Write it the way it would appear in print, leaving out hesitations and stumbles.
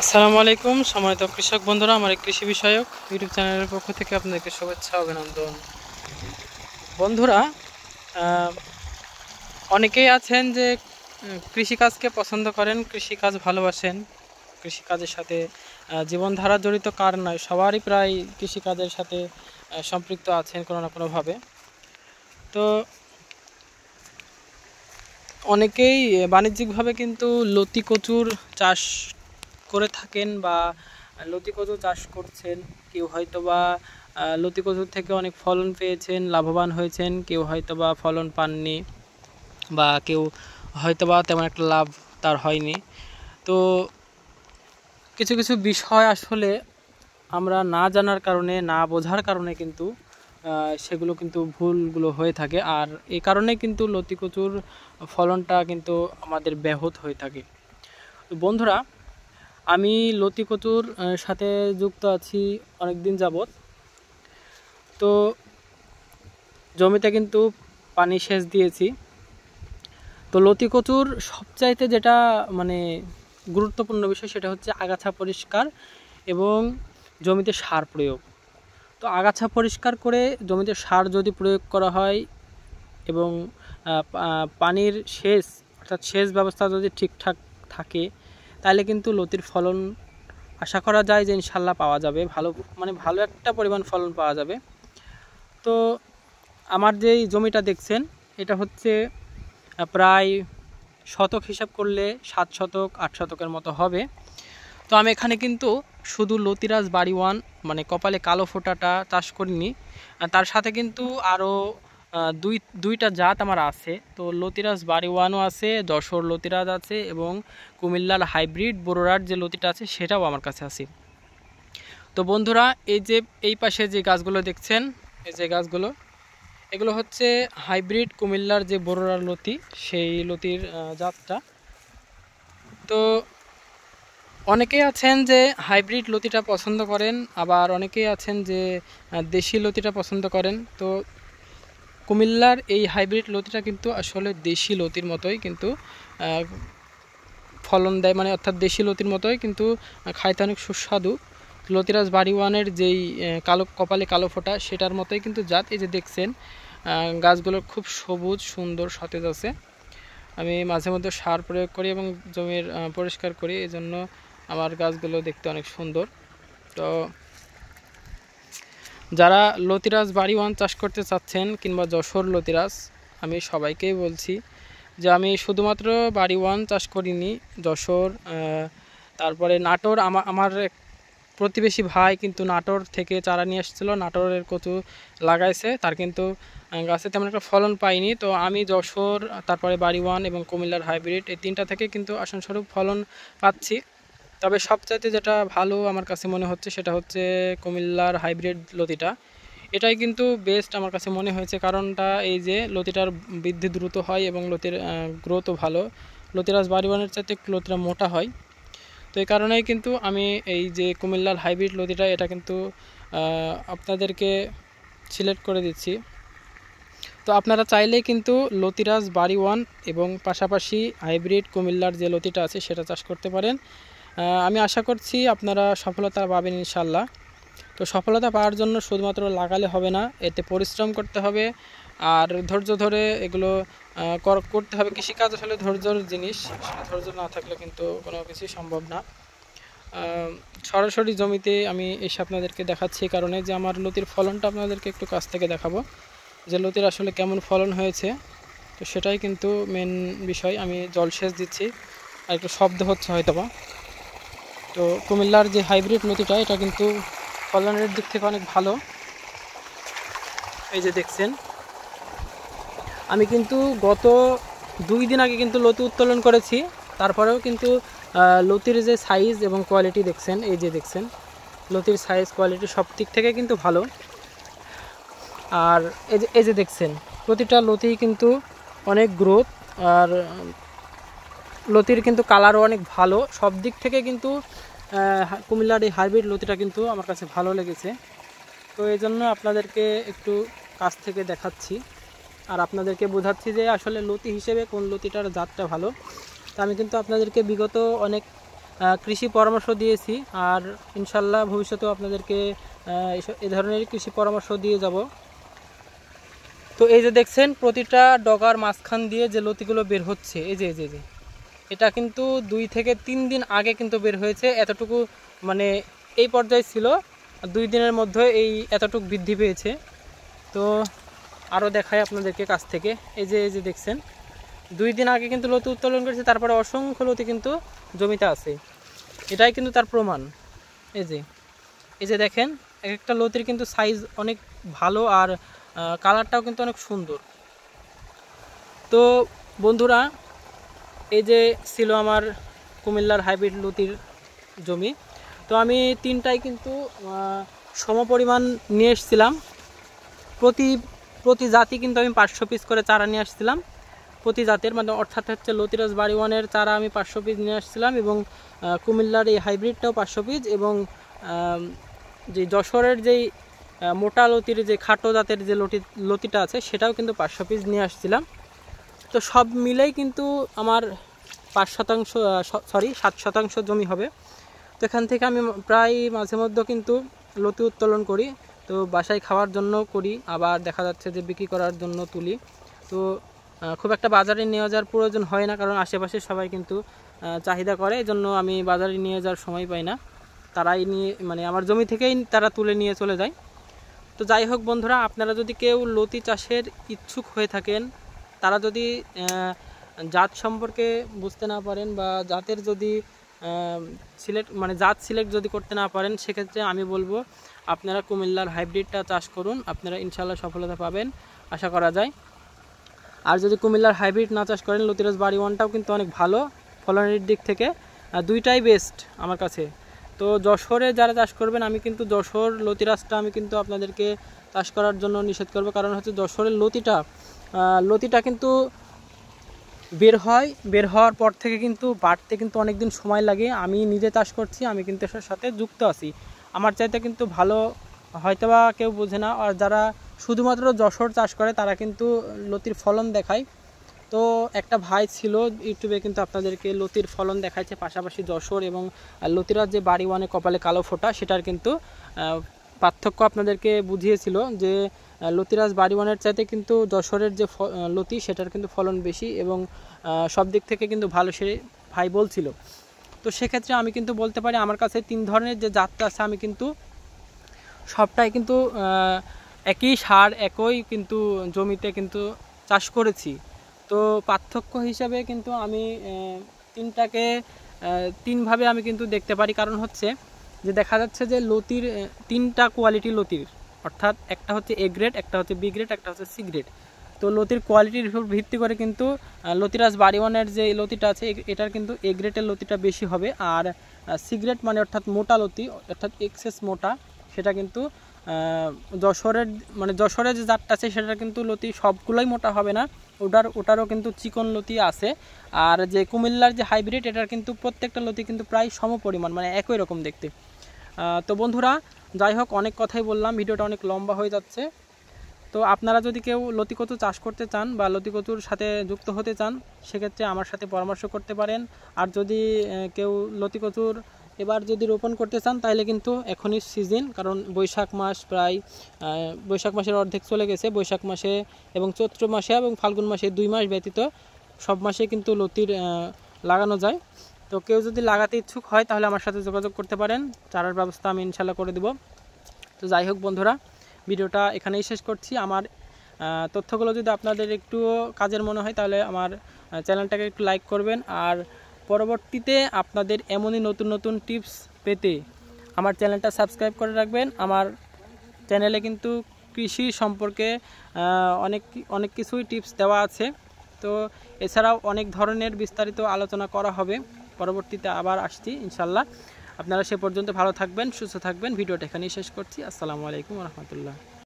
আসসালামু আলাইকুম সম্মানিত কৃষক বন্ধুরা, আমার এই কৃষি বিষয়ক ইউটিউব চ্যানেলের পক্ষ থেকে আপনাদেরকে শুভেচ্ছা অভিনন্দন। বন্ধুরা, অনেকেই আছেন যে কৃষিকাজকে পছন্দ করেন, কৃষিকাজ ভালোবাসেন, কৃষিকাজের সাথে জীবনধারা জড়িত কার নয়, সবারই প্রায় কৃষিকাজের সাথে সম্পৃক্ত আছেন কোনো না কোনোভাবে। তো অনেকেই বাণিজ্যিকভাবে কিন্তু লতি কচুর চাষ করে থাকেন বা লতি কচু চাষ করছেন। কেউ হয়তো বা লতি কচুর থেকে অনেক ফলন পেয়েছেন, লাভবান হয়েছেন, কেউ হয়তো বা ফলন পাননি বা কেউ হয়তো বা তেমন একটা লাভ তার হয়নি। তো কিছু কিছু বিষয় আসলে আমরা না জানার কারণে, না বোঝার কারণে কিন্তু সেগুলো কিন্তু ভুলগুলো হয়ে থাকে, আর এই কারণে কিন্তু লতি কচুর ফলনটা কিন্তু আমাদের ব্যাহত হয়ে থাকে। তো বন্ধুরা, আমি লতি কচুর সাথে যুক্ত আছি অনেক দিন যাবৎ। তো জমিতে কিন্তু পানি সেচ দিয়েছি। তো লতি কচুর সবচাইতে যেটা মানে গুরুত্বপূর্ণ বিষয় সেটা হচ্ছে আগাছা পরিষ্কার এবং জমিতে সার প্রয়োগ। তো আগাছা পরিষ্কার করে জমিতে সার যদি প্রয়োগ করা হয় এবং পানির সেচ অর্থাৎ সেচ ব্যবস্থা যদি ঠিকঠাক থাকে, তাহলে কিন্তু লতির ফলন আশা করা যায় যে ইনশাল্লাহ পাওয়া যাবে, ভালো একটা পরিমাণ ফলন পাওয়া যাবে। তো আমার যেই জমিটা দেখছেন, এটা হচ্ছে প্রায় শতক হিসাব করলে 7 শতক 8 শতকের মতো হবে। তো আমি এখানে কিন্তু শুধু লতিরাজ বাড়ি ওয়ান মানে কপালে কালো ফোঁটাটা চাষ করিনি, তার সাথে কিন্তু আরও দুইটা জাত আমার আছে। তো লতিরাজ বাড়ি ওয়ানও আছে, যশোর লতিরাজ আছে এবং কুমিল্লার হাইব্রিড বোরোরার যে লতিটা আছে সেটাও আমার কাছে আছে। তো বন্ধুরা, এই পাশে যে গাছগুলো দেখছেন, এই যে গাছগুলো, এগুলো হচ্ছে হাইব্রিড কুমিল্লার যে বোরোরার লতি, সেই লতির জাতটা। তো অনেকেই আছেন যে হাইব্রিড লতিটা পছন্দ করেন, আবার অনেকেই আছেন যে দেশি লতিটা পছন্দ করেন। তো কুমিল্লার এই হাইব্রিড লতিটা কিন্তু আসলে দেশি লতির মতোই কিন্তু ফলন দেয়, মানে অর্থাৎ দেশি লতির মতোই কিন্তু খাইতে অনেক সুস্বাদু। লতিরাজ বাড়ি ওয়ানের যেই কপালে কালো ফোঁটা সেটার মতোই কিন্তু জাত। এই যে দেখছেন গাছগুলো খুব সবুজ সুন্দর সতেজ আছে। আমি মাঝে মধ্যে সার প্রয়োগ করি এবং জমির পরিষ্কার করি, এই জন্য আমার গাছগুলো দেখতে অনেক সুন্দর। তো যারা লতিরাজ বাড়ি ওয়ান চাষ করতে চাচ্ছেন কিংবা যশোর লতিরাজ, আমি সবাইকেই বলছি যে আমি শুধুমাত্র বাড়ি ওয়ান চাষ করিনি, যশোর, তারপরে নাটোর, আমার প্রতিবেশী ভাই কিন্তু নাটোর থেকে চারা নিয়ে এসেছিলো, নাটোরের কচু লাগাইছে, তার কিন্তু গাছে তেমন একটা ফলন পাইনি। তো আমি যশোর, তারপরে বাড়ি ওয়ান এবং কুমিল্লার হাইব্রিড, এই তিনটা থেকে কিন্তু আশানুরূপ ফলন পাচ্ছি। তবে সবচাইতে যেটা ভালো আমার কাছে মনে হচ্ছে সেটা হচ্ছে কুমিল্লার হাইব্রিড লতিটা। এটাই কিন্তু বেস্ট আমার কাছে মনে হয়েছে, কারণটা এই যে লতিটার বৃদ্ধি দ্রুত হয় এবং লতির গ্রোথও ভালো। লতিরাজ বাড়ি ওয়ানের চাইতে একটু লতিটা মোটা হয়। তো এই কারণেই কিন্তু আমি এই যে কুমিল্লার হাইব্রিড লতিটা, এটা কিন্তু আপনাদেরকে সিলেক্ট করে দিচ্ছি। তো আপনারা চাইলেই কিন্তু লতিরাজ বাড়ি ওয়ান এবং পাশাপাশি হাইব্রিড কুমিল্লার যে লতিটা আছে সেটা চাষ করতে পারেন। আমি আশা করছি আপনারা সফলতা পাবেন ইনশাল্লাহ। তো সফলতা পাওয়ার জন্য শুধুমাত্র লাগালে হবে না, এতে পরিশ্রম করতে হবে আর ধৈর্য ধরে এগুলো করতে হবে। কৃষিকাজ আসলে ধৈর্যর জিনিস, ধৈর্য না থাকলে কিন্তু কোনো কিছুই সম্ভব না। সরাসরি জমিতে আমি এসে আপনাদেরকে দেখাচ্ছি এই কারণে যে আমার লতির ফলনটা আপনাদেরকে একটু কাছ থেকে দেখাবো যে লতির আসলে কেমন ফলন হয়েছে। তো সেটাই কিন্তু মেন বিষয়। আমি জলসেচ দিচ্ছি আর একটু শব্দ হচ্ছে হয়তোবা। তো কুমিল্লার যে হাইব্রিড লতিটা, এটা কিন্তু ফলনের দিক থেকে অনেক ভালো। এই যে দেখছেন, আমি কিন্তু গত 2 দিন আগে কিন্তু লতি উত্তোলন করেছি, তারপরেও কিন্তু লতির যে সাইজ এবং কোয়ালিটি দেখছেন, এই যে দেখছেন লতির সাইজ কোয়ালিটি সব দিক থেকে কিন্তু ভালো। আর এই যে দেখছেন প্রতিটা লতি কিন্তু অনেক গ্রোথ, আর লতির কিন্তু কালারও অনেক ভালো। সব দিক থেকে কিন্তু কুমিল্লার এই হাইব্রিড লতিটা কিন্তু আমার কাছে ভালো লেগেছে। তো এই জন্য আপনাদেরকে একটু কাছ থেকে দেখাচ্ছি আর আপনাদেরকে বোঝাচ্ছি যে আসলে লতি হিসেবে কোন লতিটার জাতটা ভালো। তো আমি কিন্তু আপনাদেরকে বিগত অনেক কৃষি পরামর্শ দিয়েছি, আর ইনশাল্লাহ ভবিষ্যতেও আপনাদেরকে এ ধরনের কৃষি পরামর্শ দিয়ে যাব। তো এই যে দেখছেন প্রতিটা ডগার মাঝখান দিয়ে যে লতিগুলো বের হচ্ছে, এই যে যে এটা কিন্তু 2 থেকে 3 দিন আগে কিন্তু বের হয়েছে। এতটুকু মানে এই পর্যায়ে ছিল, 2 দিনের মধ্যে এই এতটুকু বৃদ্ধি পেয়েছে। তো আরও দেখাই আপনাদেরকে কাছ থেকে, এই যে দেখছেন 2 দিন আগে কিন্তু লতি উত্তোলন করেছে, তারপরে অসংখ্য লতি কিন্তু জমিতে আছে, এটাই কিন্তু তার প্রমাণ। এই যে দেখেন এক একটা লতির কিন্তু সাইজ অনেক ভালো, আর কালারটাও কিন্তু অনেক সুন্দর। তো বন্ধুরা, এই যে ছিল আমার কুমিল্লার হাইব্রিড লতির জমি। তো আমি 3টাই কিন্তু সমপরিমাণ নিয়ে এসেছিলাম। প্রতি জাতি কিন্তু আমি 500 পিস করে চারা নিয়ে আসছিলাম, প্রতি জাতের, মানে অর্থাৎ হচ্ছে লতিরাজ বাড়ি 1-এর চারা আমি 500 পিস নিয়ে আসছিলাম, এবং কুমিল্লার এই হাইব্রিডটাও 500 পিস, এবং যে যশোরের যেই মোটা লতির যে খাটো জাতের যে লতিটা আছে সেটাও কিন্তু 500 পিস নিয়ে আসছিলাম। তো সব মিলেই কিন্তু আমার 7% জমি হবে। তো এখান থেকে আমি প্রায় মাঝে মধ্যে কিন্তু লতি উত্তোলন করি, তো বাসায় খাওয়ার জন্য করি, আবার দেখা যাচ্ছে যে বিক্রি করার জন্য তুলি। তো খুব একটা বাজারে নিয়ে যাওয়ার প্রয়োজন হয় না, কারণ আশেপাশে সবাই কিন্তু চাহিদা করে, এই জন্য আমি বাজারে নিয়ে যাওয়ার সময় পাই না। তারাই নিয়ে, মানে আমার জমি থেকেই তারা তুলে নিয়ে চলে যায়। তো যাই হোক বন্ধুরা, আপনারা যদি কেউ লতি চাষের ইচ্ছুক হয়ে থাকেন, তারা যদি জাত সম্পর্কে বুঝতে না পারেন, বা জাতের যদি জাত সিলেক্ট যদি করতে না পারেন, সেক্ষেত্রে আমি বলবো আপনারা কুমিল্লার হাইব্রিডটা চাষ করুন, আপনারা ইনশাল্লাহ সফলতা পাবেন আশা করা যায়। আর যদি কুমিল্লার হাইব্রিড না চাষ করেন, লতিরাজ বাড়ি 1টাও কিন্তু অনেক ভালো ফলনের দিক থেকে, 2টাই বেস্ট আমার কাছে। তো যশোরে যারা চাষ করবেন, আমি কিন্তু যশোর লতিরাজটা আমি কিন্তু আপনাদেরকে চাষ করার জন্য নিষেধ করব, কারণ হচ্ছে যশোরের লতিটা কিন্তু বের হওয়ার পর থেকে কিন্তু বাড়তে কিন্তু অনেক দিন সময় লাগে। আমি নিজে চাষ করছি, আমি কিন্তু এর সাথে যুক্ত আছি, আমার চাইতে কিন্তু ভালো হয়তোবা কেউ বোঝে না। আর যারা শুধুমাত্র যশোর চাষ করে তারা কিন্তু লতির ফলন দেখায়। তো একটা ভাই ছিল ইউটিউবে কিন্তু আপনাদেরকে লতির ফলন দেখাচ্ছে, পাশাপাশি যশোর এবং লতিরাজ যে বাড়ি 1-এ কপালে কালো ফোঁটা, সেটার কিন্তু পার্থক্য আপনাদেরকে বুঝিয়েছিল যে লতিরাজ বাড়ি 1-এর চাইতে কিন্তু যশোরের যে লতি সেটার কিন্তু ফলন বেশি, এবং সব দিক থেকে কিন্তু ভালো সে ভাই বলছিল। তো সেক্ষেত্রে আমি কিন্তু বলতে পারি আমার কাছে 3 ধরনের যে জাতটা আছে, আমি কিন্তু সবটাই কিন্তু একই সার একই কিন্তু জমিতে কিন্তু চাষ করেছি। তো পার্থক্য হিসাবে কিন্তু আমি 3টাকে 3ভাবে আমি কিন্তু দেখতে পারি। কারণ হচ্ছে যে দেখা যাচ্ছে যে লতির 3টা কোয়ালিটি লতির, অর্থাৎ একটা হচ্ছে এ গ্রেড, একটা হচ্ছে বি গ্রেড, একটা হচ্ছে সি গ্রেড। তো লতির কোয়ালিটির উপর ভিত্তি করে কিন্তু লতিরাজ বাড়ি 1-এর যে লতিটা আছে এটার কিন্তু এ গ্রেডের লতিটা বেশি হবে, আর সি গ্রেড মানে অর্থাৎ মোটা লতি, অর্থাৎ এক্সেস মোটা, সেটা কিন্তু যশোরের যে জাতটা আছে সেটা কিন্তু লতি সবগুলোই মোটা হবে না, ওটারও কিন্তু চিকন লতি আছে। আর যে কুমিল্লার যে হাইব্রিড, এটার কিন্তু প্রত্যেকটা লতি কিন্তু প্রায় সমপরিমাণ, মানে একই রকম দেখতে। তো বন্ধুরা, যাই হোক অনেক কথাই বললাম, ভিডিওটা অনেক লম্বা হয়ে যাচ্ছে। তো আপনারা যদি কেউ লতি কচু চাষ করতে চান বা লতি কচুর সাথে যুক্ত হতে চান, সেক্ষেত্রে আমার সাথে পরামর্শ করতে পারেন। আর যদি কেউ লতি কচুর এবার যদি রোপণ করতে চান, তাহলে কিন্তু এখনই সিজন, কারণ বৈশাখ মাস প্রায়, বৈশাখ মাসের অর্ধেক চলে গেছে। বৈশাখ মাসে এবং চৈত্র মাসে এবং ফাল্গুন মাসে 2 মাস ব্যতীত সব মাসে কিন্তু লতির লাগানো যায়। তো কেউ যদি লাগাতে ইচ্ছুক হয় তাহলে আমার সাথে যোগাযোগ করতে পারেন, চারার ব্যবস্থা আমি ইনশাল্লাহ করে দেব। তো যাই হোক বন্ধুরা, ভিডিওটা এখানেই শেষ করছি। আমার তথ্যগুলো যদি আপনাদের একটু কাজের মনে হয় তাহলে আমার চ্যানেলটাকে একটু লাইক করবেন, আর পরবর্তীতে আপনাদের এমনই নতুন নতুন টিপস পেতে আমার চ্যানেলটা সাবস্ক্রাইব করে রাখবেন। আমার চ্যানেলে কিন্তু কৃষি সম্পর্কে অনেক কিছুই টিপস দেওয়া আছে। তো এছাড়াও অনেক ধরনের বিস্তারিত আলোচনা করা হবে, পরবর্তীতে আবার আসছি ইনশাল্লাহ। আপনারা সে পর্যন্ত ভালো থাকবেন, সুস্থ থাকবেন। ভিডিওটা এখানেই শেষ করছি। আসসালামু আলাইকুম ওয়া রাহমাতুল্লাহ।